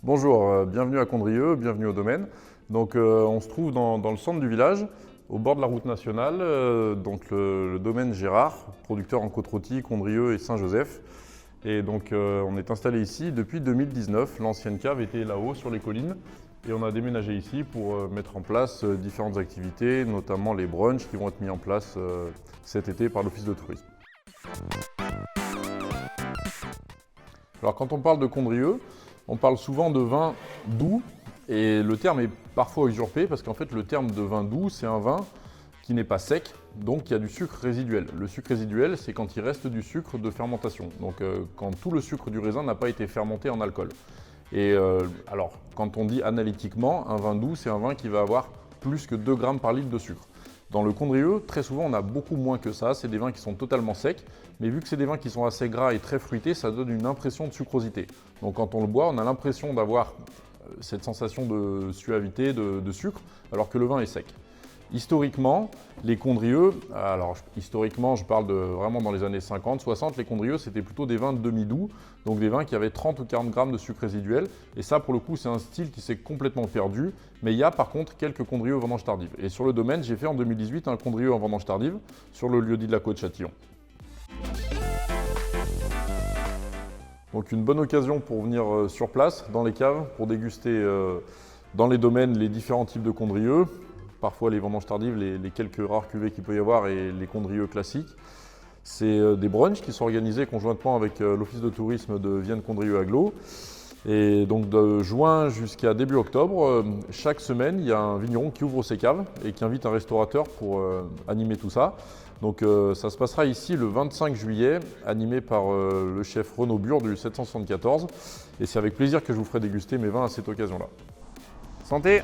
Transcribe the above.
Bonjour, bienvenue à Condrieu, bienvenue au domaine. On se trouve dans le centre du village, au bord de la route nationale, le domaine Gérard, producteur en côte-rôtie, Condrieu et Saint-Joseph. On est installé ici depuis 2019. L'ancienne cave était là-haut sur les collines et on a déménagé ici pour mettre en place différentes activités, notamment les brunchs qui vont être mis en place cet été par l'Office de tourisme. Alors quand on parle de Condrieu, on parle souvent de vin doux et le terme est parfois usurpé parce qu'en fait le terme de vin doux, c'est un vin qui n'est pas sec, donc il y a du sucre résiduel. Le sucre résiduel, c'est quand il reste du sucre de fermentation, quand tout le sucre du raisin n'a pas été fermenté en alcool. Alors, quand on dit analytiquement, un vin doux, c'est un vin qui va avoir plus que 2 grammes par litre de sucre. Dans le Condrieu, très souvent, on a beaucoup moins que ça. C'est des vins qui sont totalement secs, mais vu que c'est des vins qui sont assez gras et très fruités, ça donne une impression de sucrosité. Donc quand on le boit, on a l'impression d'avoir cette sensation de suavité, de sucre, alors que le vin est sec. Historiquement, les Condrieu, alors historiquement je parle de vraiment dans les années 50, 60, les Condrieu c'était plutôt des vins de demi-doux, donc des vins qui avaient 30 ou 40 grammes de sucre résiduel. Et ça pour le coup c'est un style qui s'est complètement perdu, mais il y a par contre quelques Condrieu en vendange tardive. Et sur le domaine, j'ai fait en 2018 un Condrieu en vendange tardive sur le lieu-dit de la Côte-Châtillon. Donc une bonne occasion pour venir sur place, dans les caves, pour déguster dans les domaines les différents types de Condrieu. Parfois les vendanges tardives, les quelques rares cuvées qu'il peut y avoir et les Condrieu classiques. C'est des brunchs qui sont organisés conjointement avec l'Office de tourisme de Vienne-Condrieu-Aglo. Et donc de juin jusqu'à début octobre, chaque semaine, il y a un vigneron qui ouvre ses caves et qui invite un restaurateur pour animer tout ça. Ça se passera ici le 25 juillet, animé par le chef Renaud Bure du 774. Et c'est avec plaisir que je vous ferai déguster mes vins à cette occasion-là. Santé!